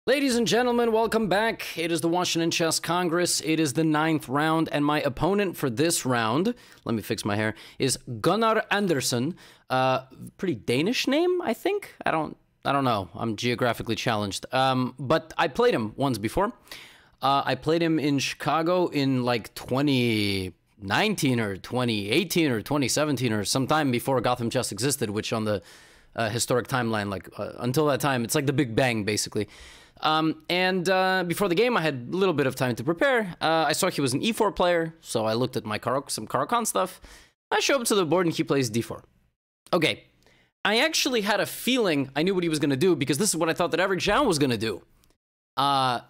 Ladies and gentlemen, welcome back. It is the Washington Chess Congress. It is the 9th round, and my opponent for this round, let me fix my hair, is Gunnar Andersen. Pretty Danish name, I think. I don't know. I'm geographically challenged. But I played him once before. I played him in Chicago in like 2019 or 2018 or 2017 or sometime before GothamChess existed, which on the historic timeline, like until that time, it's like the Big Bang, basically. Before the game, I had a little bit of time to prepare. I saw he was an e4 player, so I looked at my some Caro-Kann stuff. I show up to the board and he plays d4. Okay, I actually had a feeling I knew what he was going to do because this is what I thought that Eric Zhao was going to do. I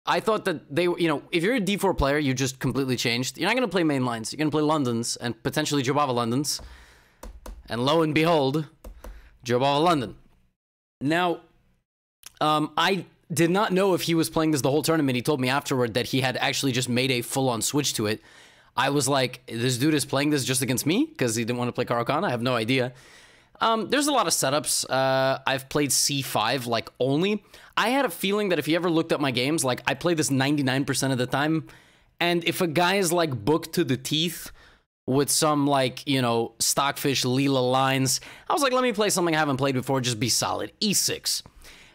thought that they, if you're a d4 player, you just completely changed. You're not going to play main lines. You're going to play Londons and potentially Jobava Londons. And lo and behold, Jobava London. Now, I did not know if he was playing this the whole tournament. He told me afterward that he had actually just made a full-on switch to it. I was like, this dude is playing this just against me because he didn't want to play Caro-Kann. I have no idea. There's a lot of setups. I've played c5 like only. I had a feeling that if he ever looked at my games, like I play this 99% of the time, and if a guy is like booked to the teeth with some like, stockfish Leela lines, I was like, let me play something I haven't played before, just be solid. e6.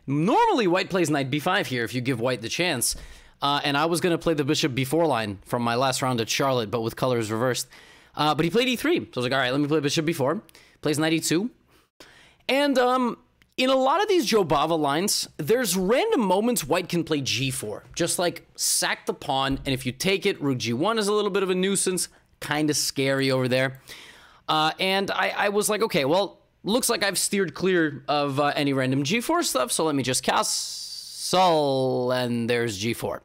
Normally, white plays knight b5 here if you give white the chance. And I was going to play the bishop b4 line from my last round at Charlotte, but with colors reversed. But he played e3. So I was like, all right, let me play bishop b4. Plays knight e2. And in a lot of these Jobava lines, there's random moments white can play g4. Just like sack the pawn, and if you take it, rook g1 is a little bit of a nuisance. Kind of scary over there. And I was like, okay, well, looks like I've steered clear of any random g4 stuff, so let me just castle, and there's g4.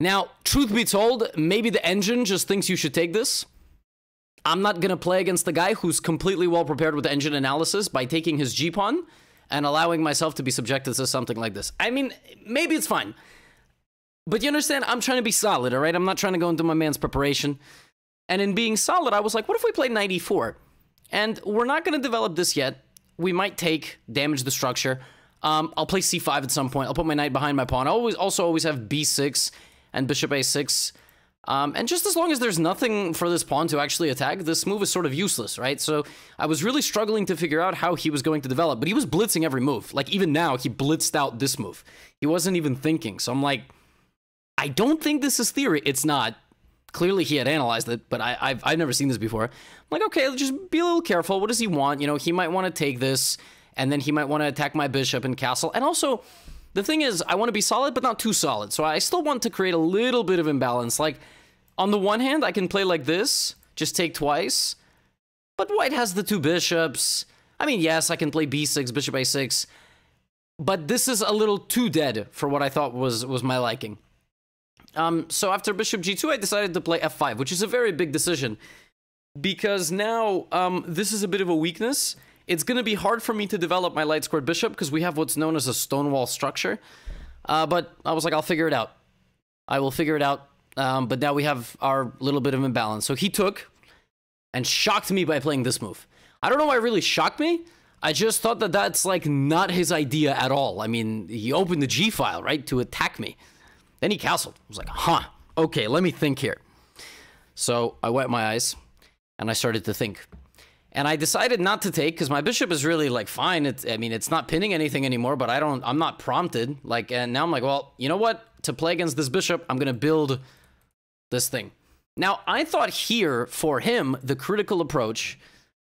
Now, truth be told, maybe the engine just thinks you should take this. I'm not going to play against the guy who's completely well prepared with engine analysis by taking his g-pawn and allowing myself to be subjected to something like this. I mean, maybe it's fine. But you understand, I'm trying to be solid, all right? I'm not trying to go into my man's preparation. And in being solid, I was like, what if we play knight e4? And we're not going to develop this yet. We might damage the structure. I'll play c5 at some point. I'll put my knight behind my pawn. I'll always have b6 and bishop a6. And just as long as there's nothing for this pawn to actually attack, this move is sort of useless, right? So I was really struggling to figure out how he was going to develop. But he was blitzing every move. Like, even now, he blitzed out this move. He wasn't even thinking. So I'm like, I don't think this is theory. It's not. Clearly, he had analyzed it, but I've never seen this before. I'm like, okay, let's just be a little careful. What does he want? He might want to take this, and then he might want to attack my bishop and castle. And also, the thing is, I want to be solid, but not too solid. So I still want to create a little bit of imbalance. Like, on the one hand, I can play like this, just take twice. But white has the two bishops. I mean, yes, I can play b6, bishop a6. But this is a little too dead for what I thought was my liking. So after bishop g2, I decided to play f5, which is a very big decision. Because now, this is a bit of a weakness. It's going to be hard for me to develop my light squared bishop, because we have what's known as a stonewall structure. But I was like, I'll figure it out. I will figure it out. But now we have our little bit of imbalance. So he took and shocked me by playing this move. I don't know why it really shocked me. I just thought that that's like not his idea at all. I mean, he opened the G file, right, to attack me. Then he castled. I was like, huh, okay, let me think here. So I wet my eyes, and I started to think. And I decided not to take, because my bishop is really, like, fine. It's not pinning anything anymore, but I'm not prompted. Like, and now I'm like, well, you know what? To play against this bishop, I'm going to build this thing. Now, I thought here, for him, the critical approach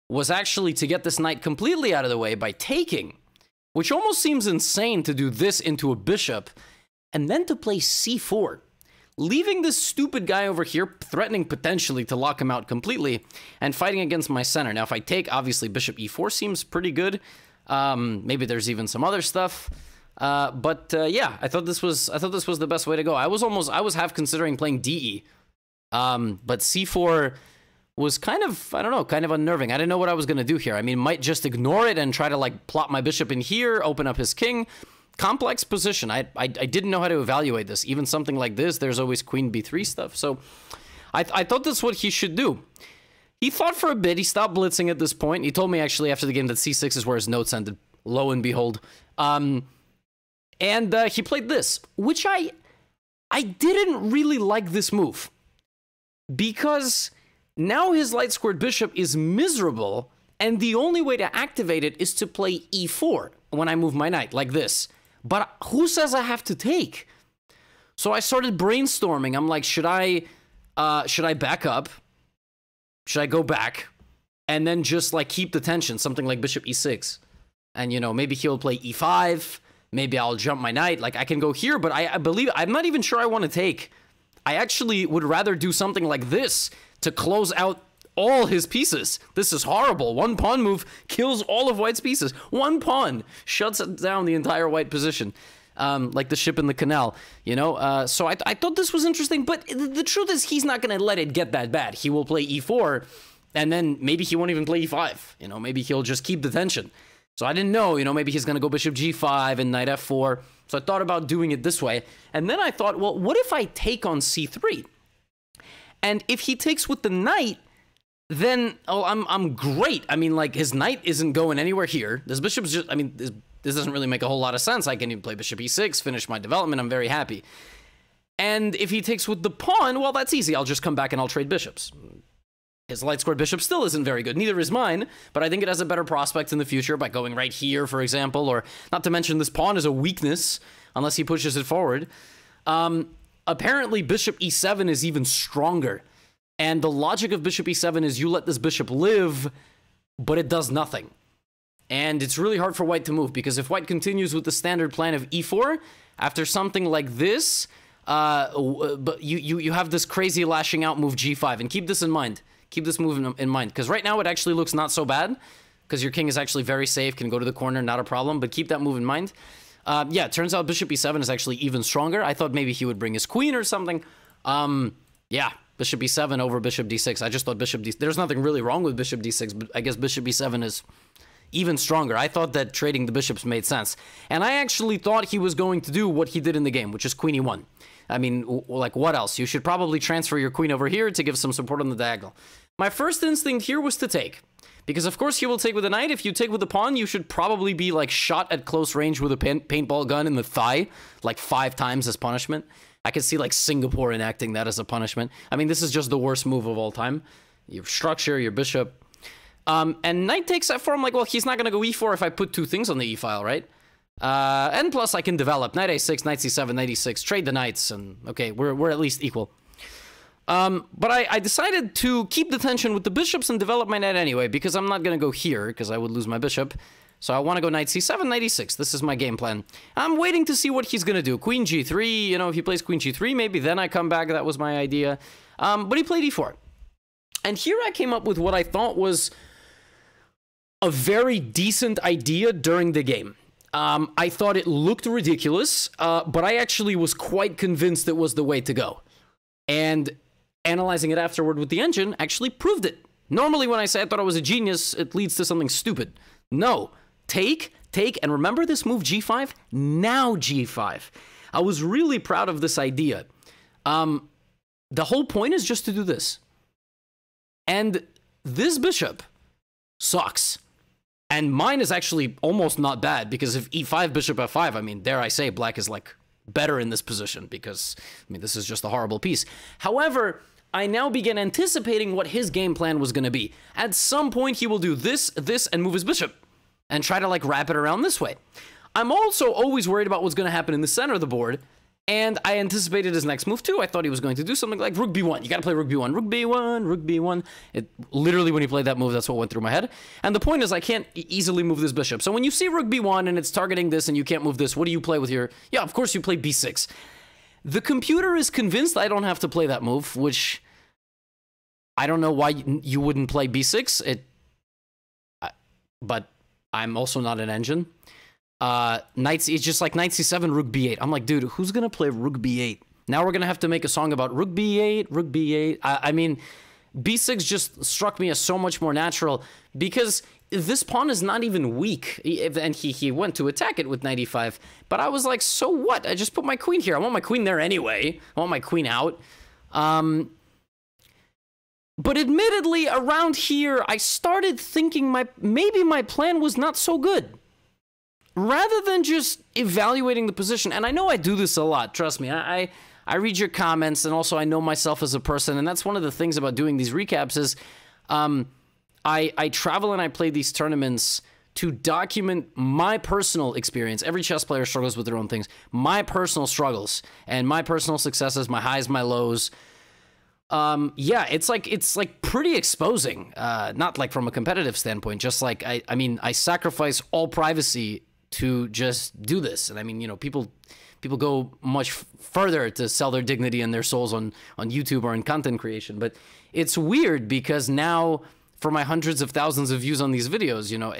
was actually to get this knight completely out of the way by taking, which almost seems insane to do this into a bishop, and then to play c4, leaving this stupid guy over here, threatening potentially to lock him out completely, and fighting against my center. Now, if I take, obviously, bishop e4 seems pretty good. Maybe there's even some other stuff. Yeah, I thought this was the best way to go. I was half considering playing de. But c4 was kind of, I don't know, kind of unnerving. I didn't know what I was going to do here. I mean, might just ignore it and try to, like, plop my bishop in here, open up his king. Complex position. I didn't know how to evaluate this. Even something like this, there's always queen b3 stuff. So I thought that's what he should do. He thought for a bit. He stopped blitzing at this point. He told me actually after the game that c6 is where his notes ended. Lo and behold. And he played this, which I didn't really like this move. Because now his light squared bishop is miserable, and the only way to activate it is to play e4 when I move my knight, like this. But who says I have to take? So I started brainstorming. I'm like, should I back up? Should I go back? And then just, like, keep the tension, something like bishop e6. And, you know, maybe he'll play e5. Maybe I'll jump my knight. Like, I can go here, but I believe, I'm not even sure I want to take. I actually would rather do something like this to close out all his pieces. This is horrible. One pawn move kills all of white's pieces. One pawn shuts down the entire white position. Like the ship in the canal, you know? So I thought this was interesting, but the truth is he's not going to let it get that bad. He will play e4, and then maybe he won't even play e5. You know, maybe he'll just keep the tension. So I didn't know, you know, maybe he's going to go bishop g5 and knight f4. So I thought about doing it this way. And then I thought, well, what if I take on c3? And if he takes with the knight, then, oh, I'm great. I mean, like, his knight isn't going anywhere here. This bishop's just, I mean, this doesn't really make a whole lot of sense. I can even play bishop e6, finish my development. I'm very happy. And if he takes with the pawn, well, that's easy. I'll just come back and I'll trade bishops. His light squared bishop still isn't very good. Neither is mine, but I think it has a better prospect in the future by going right here, for example, or not to mention this pawn is a weakness unless he pushes it forward. Apparently, bishop e7 is even stronger. And the logic of bishop e7 is you let this bishop live, but it does nothing. And it's really hard for white to move, because if white continues with the standard plan of e4, after something like this, but you have this crazy lashing out move g5, and keep this in mind. Keep this move in mind, because right now it actually looks not so bad, because your king is actually very safe, can go to the corner, not a problem, but keep that move in mind. Yeah, it turns out bishop e7 is actually even stronger. I thought maybe he would bring his queen or something. Yeah, bishop e7 over bishop d6. I just thought bishop d6. There's nothing really wrong with bishop d6, but I guess bishop e7 is even stronger. I thought that trading the bishops made sense. And I actually thought he was going to do what he did in the game, which is queen e1. I mean, like, what else? You should probably transfer your queen over here to give some support on the diagonal. My first instinct here was to take, because of course he will take with a knight. If you take with the pawn, you should probably be, like, shot at close range with a paintball gun in the thigh, like 5 times as punishment. I could see, like, Singapore enacting that as a punishment. I mean, this is just the worst move of all time. Your structure, your bishop. And knight takes f4. I'm like, well, he's not going to go e4 if I put 2 things on the e-file, right? And plus I can develop knight a6, knight c7, knight e6, trade the knights, and okay, we're at least equal. But I decided to keep the tension with the bishops and develop my knight anyway, because I'm not going to go here, because I would lose my bishop. So I want to go knight c7, knight e6. This is my game plan. I'm waiting to see what he's going to do. Queen g3, you know, if he plays queen g3, maybe then I come back. That was my idea. But he played e4. And here I came up with what I thought was a very decent idea during the game. I thought it looked ridiculous, but I actually was quite convinced it was the way to go. And analyzing it afterward with the engine actually proved it. Normally when I say I thought I was a genius, it leads to something stupid. No. Take, and remember this move g5? Now g5. I was really proud of this idea. The whole point is just to do this. And this bishop sucks. And mine is actually almost not bad, because if e5, bishop f5, I mean, dare I say, black is, like, better in this position, because, I mean, this is just a horrible piece. However, I now begin anticipating what his game plan was going to be. At some point, he will do this, and move his bishop, and try to, like, wrap it around this way. I'm also always worried about what's going to happen in the center of the board, and I anticipated his next move too. I thought he was going to do something like rook b1. You got to play rook b1, rook b1, rook b1. It literally, when he played that move, that's what went through my head. And the point is, I can't easily move this bishop. So when you see rook b1 and it's targeting this and you can't move this, what do you play with your... Yeah, of course you play b6. The computer is convinced I don't have to play that move, which I don't know why you wouldn't play b6. But I'm also not an engine. Knights, it's just like knight c7, rook b8. I'm like, dude, who's gonna play rook b8? Now we're gonna have to make a song about rook b8, rook b8. I mean, b6 just struck me as so much more natural, because this pawn is not even weak. And he went to attack it with knight e5. But I was like, so what? I just put my queen here. I want my queen there anyway. I want my queen out. But admittedly, around here, I started thinking maybe my plan was not so good. rather than just evaluating the position, and I know I do this a lot, trust me, I read your comments, and also I know myself as a person, and that's one of the things about doing these recaps is I travel and I play these tournaments to document my personal experience. Every chess player struggles with their own things. My personal struggles and my personal successes, my highs, my lows. Yeah, it's like pretty exposing. Not like from a competitive standpoint, just like I mean, I sacrifice all privacy to just do this. And I mean, you know, people go much further to sell their dignity and their souls on YouTube or in content creation. But it's weird because now, for my hundreds of thousands of views on these videos, you know,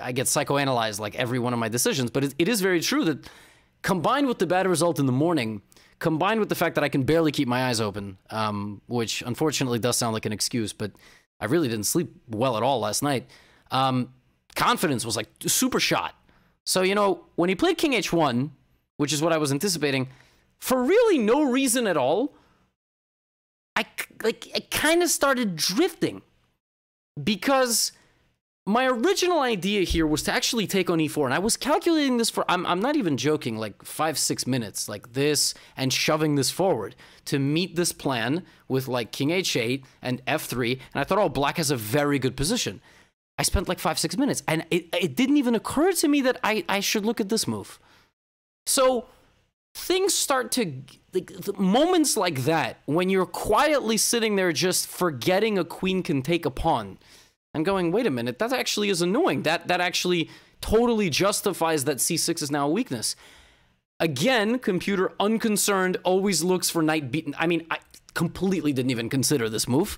I get psychoanalyzed like every one of my decisions. But it is very true that combined with the bad result in the morning, combined with the fact that I can barely keep my eyes open, which unfortunately does sound like an excuse, but I really didn't sleep well at all last night, confidence was like super shot. So, you know, when he played King H1, which is what I was anticipating, for really no reason at all, I kind of started drifting. Because my original idea here was to actually take on e4, and I was calculating this for, I'm not even joking, like 5-6 minutes, like this, and shoving this forward to meet this plan with like King H8 and F3, and I thought, oh, black has a very good position. I spent like 5-6 minutes, and it didn't even occur to me that I should look at this move. So things start to, like, moments like that, when you're quietly sitting there just forgetting a queen can take a pawn, and going, wait a minute, that actually is annoying. That actually totally justifies that c6 is now a weakness. Again, computer unconcerned, always looks for knight beaten. I mean, I completely didn't even consider this move,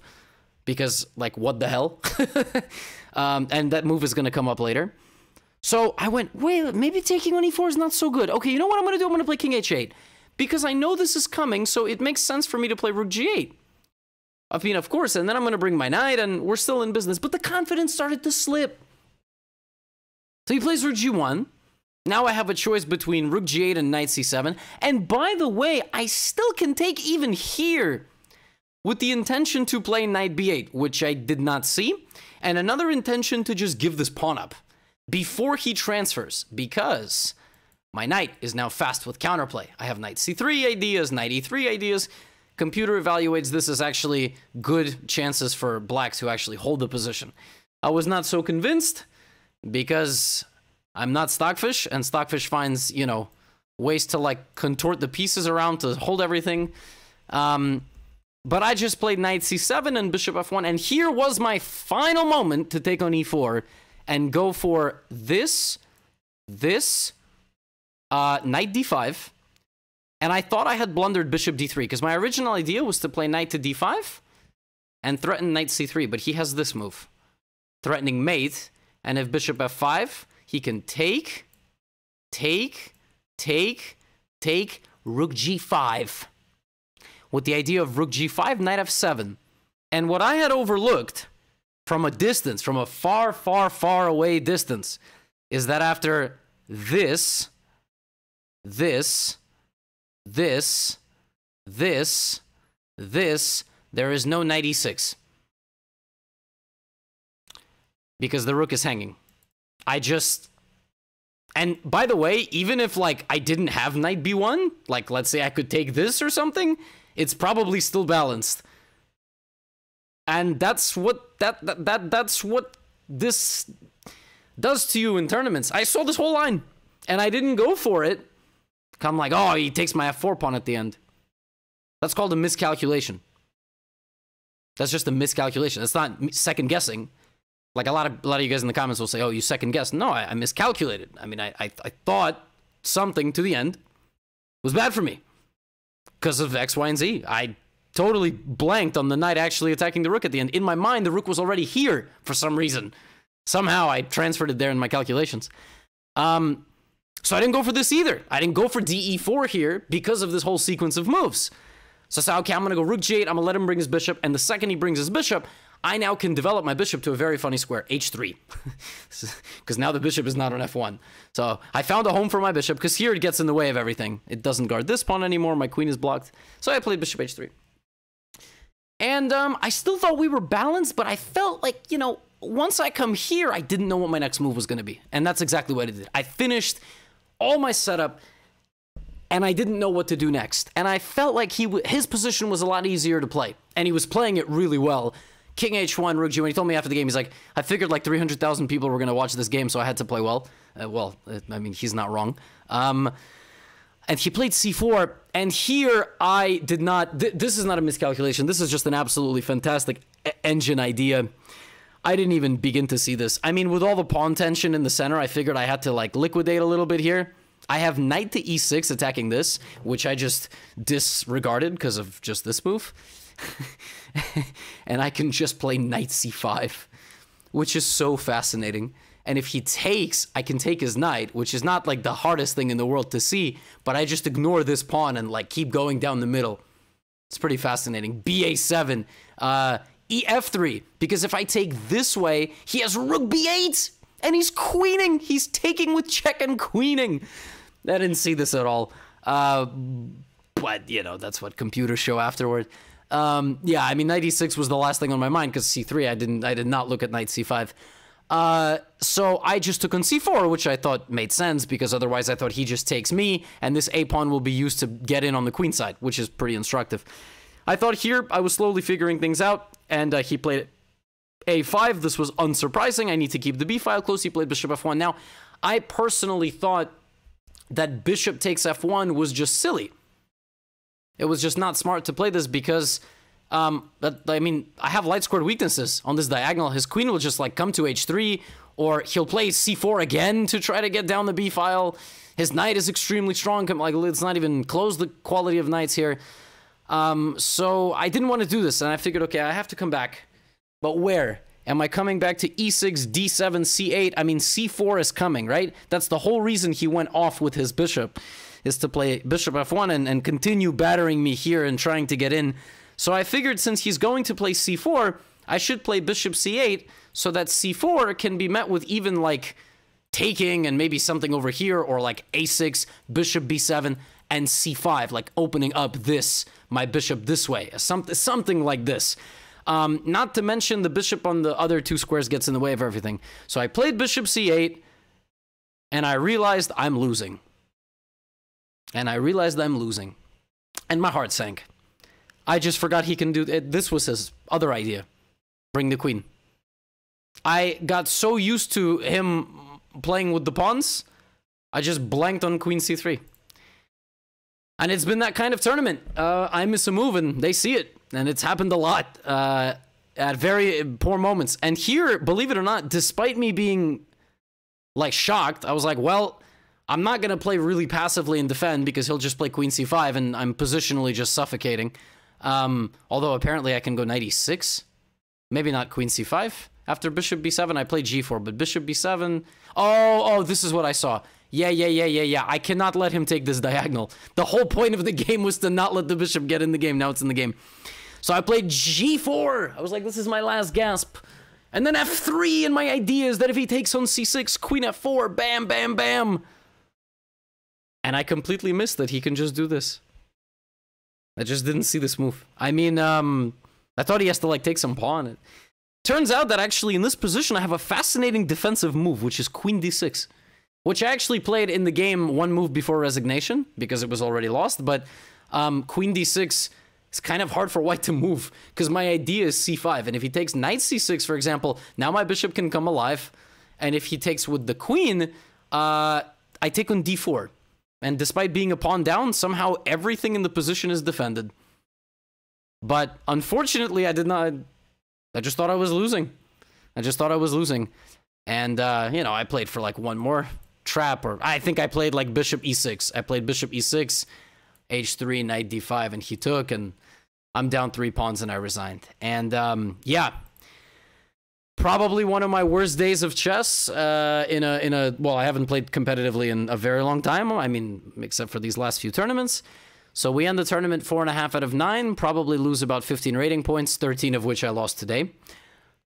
because, like, what the hell? And that move is going to come up later. So I went, wait, maybe taking on e4 is not so good. Okay, you know what I'm going to do? I'm going to play King H8. Because I know this is coming, so it makes sense for me to play Rook G8. I mean, of course, and then I'm going to bring my knight, and we're still in business. But the confidence started to slip. So he plays Rook G1. Now I have a choice between Rook G8 and Knight C7. And by the way, I still can take even here with the intention to play Knight B8, which I did not see. And another intention to just give this pawn up before he transfers, because my knight is now fast with counterplay. I have Knight C3 ideas, Knight E3 ideas. Computer evaluates this as actually good chances for black to actually hold the position. I was not so convinced because I'm not Stockfish, and Stockfish finds, you know, ways to like contort the pieces around to hold everything. But I just played Knight C7 and Bishop F1, and here was my final moment to take on E4 and go for this, Knight D5. And I thought I had blundered Bishop D3, because my original idea was to play Knight to D5 and threaten Knight C3, but he has this move, threatening mate, and if Bishop F5, he can take, Rook G5, with the idea of Rook G5, Knight F7. And what I had overlooked from a distance, from a far, far, far away distance, is that after this, there is no Knight E6. Because the rook is hanging. And by the way, even if like I didn't have Knight B1, like let's say I could take this or something, it's probably still balanced. And that's what that's what this does to you in tournaments. I saw this whole line and I didn't go for it. I'm like, oh, he takes my F4 pawn at the end. That's called a miscalculation. That's just a miscalculation. That's not second guessing. Like a lot of you guys in the comments will say, oh, you second guessed. No, I miscalculated. I mean, I thought something to the end was bad for me because of X, Y, and Z. I totally blanked on the knight actually attacking the rook at the end. In my mind, the rook was already here for some reason. Somehow I transferred it there in my calculations. So I didn't go for this either. I didn't go for DE4 here because of this whole sequence of moves. So I said, okay, I'm going to go Rook G8. I'm going to let him bring his bishop. And the second he brings his bishop, I now can develop my bishop to a very funny square, H3. Because now the bishop is not on F1. So I found a home for my bishop because here it gets in the way of everything. It doesn't guard this pawn anymore. My queen is blocked. So I played bishop H3. And I still thought we were balanced, but I felt like, you know, once I come here, I didn't know what my next move was going to be. And that's exactly what I did. I finished all my setup, and I didn't know what to do next. And I felt like his position was a lot easier to play. And he was playing it really well. King H1, Rook G1. He told me after the game, he's like, I figured like 300,000 people were going to watch this game, so I had to play well. I mean, he's not wrong. And he played C4, and here I did not... this is not a miscalculation. This is just an absolutely fantastic engine idea. I didn't even begin to see this. I mean, with all the pawn tension in the center, I figured I had to, like, liquidate a little bit here. I have knight to e6 attacking this, which I just disregarded because of just this move. And I can just play knight c5, which is so fascinating. And if he takes, I can take his knight, which is not like the hardest thing in the world to see, but I just ignore this pawn and like keep going down the middle. It's pretty fascinating. BA7, EF3, because if I take this way, he has rook B8, and he's queening. He's taking with check and queening. I didn't see this at all. But, you know, that's what computers show afterward. Yeah, I mean, knight e6 was the last thing on my mind, because c3, I did not look at knight c5. So I just took on c4, which I thought made sense, because otherwise I thought he just takes me, and this a-pawn will be used to get in on the queen side, which is pretty instructive. I thought here I was slowly figuring things out, and he played a5. This was unsurprising. I need to keep the b file close. He played bishop f1. Now, I personally thought that bishop takes f1 was just silly. It was just not smart to play this because... I mean, I have light squared weaknesses on this diagonal. His queen will just like come to h3, or he'll play c4 again to try to get down the b file. His knight is extremely strong. Like, let's not even close the quality of knights here. So I didn't want to do this, and I figured, okay, I have to come back. But where? Am I coming back to e6, d7, c8? I mean, c4 is coming, right? That's the whole reason he went off with his bishop, is to play bishop f1 and continue battering me here and trying to get in. So I figured since he's going to play c4, I should play bishop c8 so that c4 can be met with even like taking and maybe something over here, or like a6, bishop b7, and c5, like opening up this, my bishop this way, something like this. Not to mention the bishop on the other two squares gets in the way of everything. So I played bishop c8, and I realized I'm losing. And my heart sank. I just forgot he can do it. This was his other idea. Bring the queen. I got so used to him playing with the pawns, I just blanked on queen c3. And it's been that kind of tournament. I miss a move and they see it. And it's happened a lot at very poor moments. And here, believe it or not, despite me being like shocked, I was like, well, I'm not going to play really passively and defend because he'll just play queen c5 and I'm positionally just suffocating. Although apparently I can go knight e6, maybe not queen c5. After bishop b7, I played g4, but bishop b7. Oh, this is what I saw. Yeah. I cannot let him take this diagonal. The whole point of the game was to not let the bishop get in the game. Now it's in the game. So I played g4. I was like, this is my last gasp. And then f3, and my idea is that if he takes on c6, queen f4, bam, bam, bam. And I completely missed that he can just do this. I just didn't see this move. I mean, I thought he has to, like, take some pawn. Turns out that actually in this position I have a fascinating defensive move, which is queen d6. Which I actually played in the game one move before resignation, because it was already lost. But queen d6 is kind of hard for white to move, because my idea is c5. And if he takes knight c6, for example, now my bishop can come alive. And if he takes with the queen, I take on d4. And despite being a pawn down, somehow everything in the position is defended. But unfortunately, I did not... I just thought I was losing. And, you know, I played for like one more trap, or I think I played like bishop e6. I played bishop e6, h3, knight d5, and he took, and I'm down 3 pawns and I resigned. And, yeah. Probably one of my worst days of chess well, I haven't played competitively in a very long time. I mean, except for these last few tournaments. So we end the tournament 4.5 out of 9, probably lose about 15 rating points, 13 of which I lost today.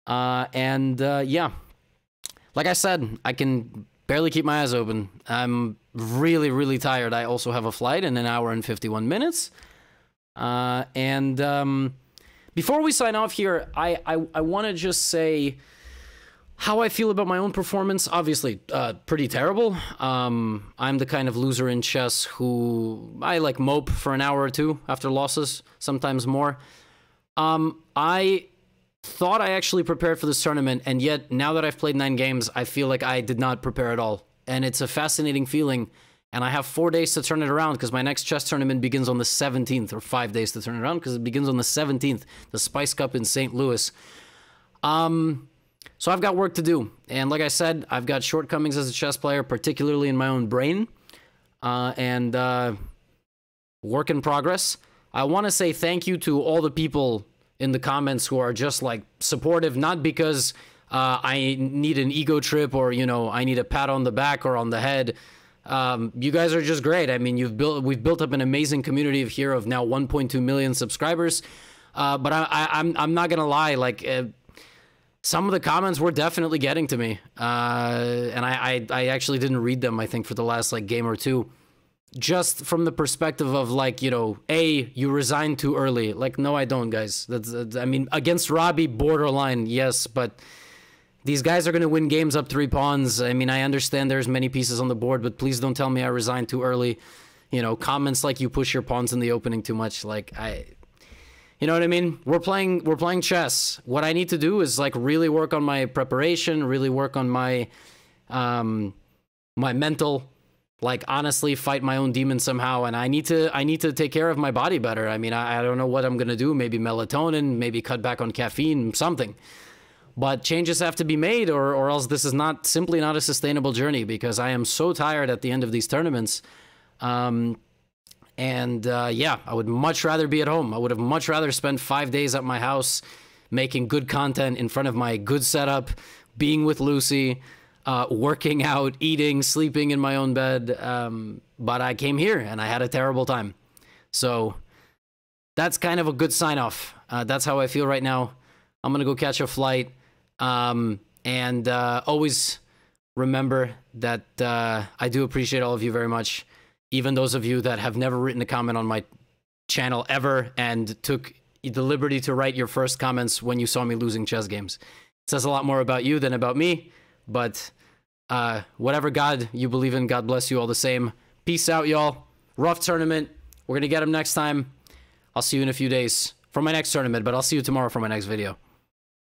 Yeah, like I said, I can barely keep my eyes open. I'm really, really tired. I also have a flight in 1 hour and 51 minutes. Before we sign off here, I want to just say How I feel about my own performance, obviously, pretty terrible. I'm the kind of loser in chess who I like mope for an hour or two after losses, sometimes more. I thought I actually prepared for this tournament, and yet now that I've played 9 games, I feel like I did not prepare at all. And it's a fascinating feeling, and I have 4 days to turn it around because my next chess tournament begins on the 17th, or 5 days to turn it around because it begins on the 17th, the Spice Cup in St. Louis. So I've got work to do, and like I said, I've got shortcomings as a chess player, particularly in my own brain, and work in progress. I want to say thank you to all the people in the comments who are just like supportive, not because I need an ego trip or, you know, I need a pat on the back or on the head. You guys are just great. I mean, we've built up an amazing community here of now 1.2 million subscribers. But I'm not gonna lie, like some of the comments were definitely getting to me, and I actually didn't read them, I think, for the last like game or two, just from the perspective of like, you know, you resigned too early. Like, no, I don't, guys. That's I mean, against Robbie, borderline, yes, but these guys are going to win games up 3 pawns. I mean, I understand there's many pieces on the board, but please don't tell me I resigned too early. You know, comments like you push your pawns in the opening too much. Like, you know what I mean? We're playing chess. What I need to do is like really work on my preparation, really work on my my mental, like honestly fight my own demons somehow. And I need to take care of my body better. I mean, I don't know what I'm going to do. Maybe melatonin, maybe cut back on caffeine, something. But changes have to be made, or else this is simply not a sustainable journey, because I am so tired at the end of these tournaments. Yeah, I would much rather be at home. I would have much rather spent 5 days at my house making good content in front of my good setup, being with Lucy, working out, eating, sleeping in my own bed. But I came here and I had a terrible time. So that's kind of a good sign off. That's how I feel right now. I'm going to go catch a flight. Always remember that I do appreciate all of you very much. Even those of you that have never written a comment on my channel ever and took the liberty to write your first comments when you saw me losing chess games. It says a lot more about you than about me, but whatever God you believe in, God bless you all the same. Peace out, y'all. Rough tournament. We're going to get him next time. I'll see you in a few days for my next tournament, but I'll see you tomorrow for my next video.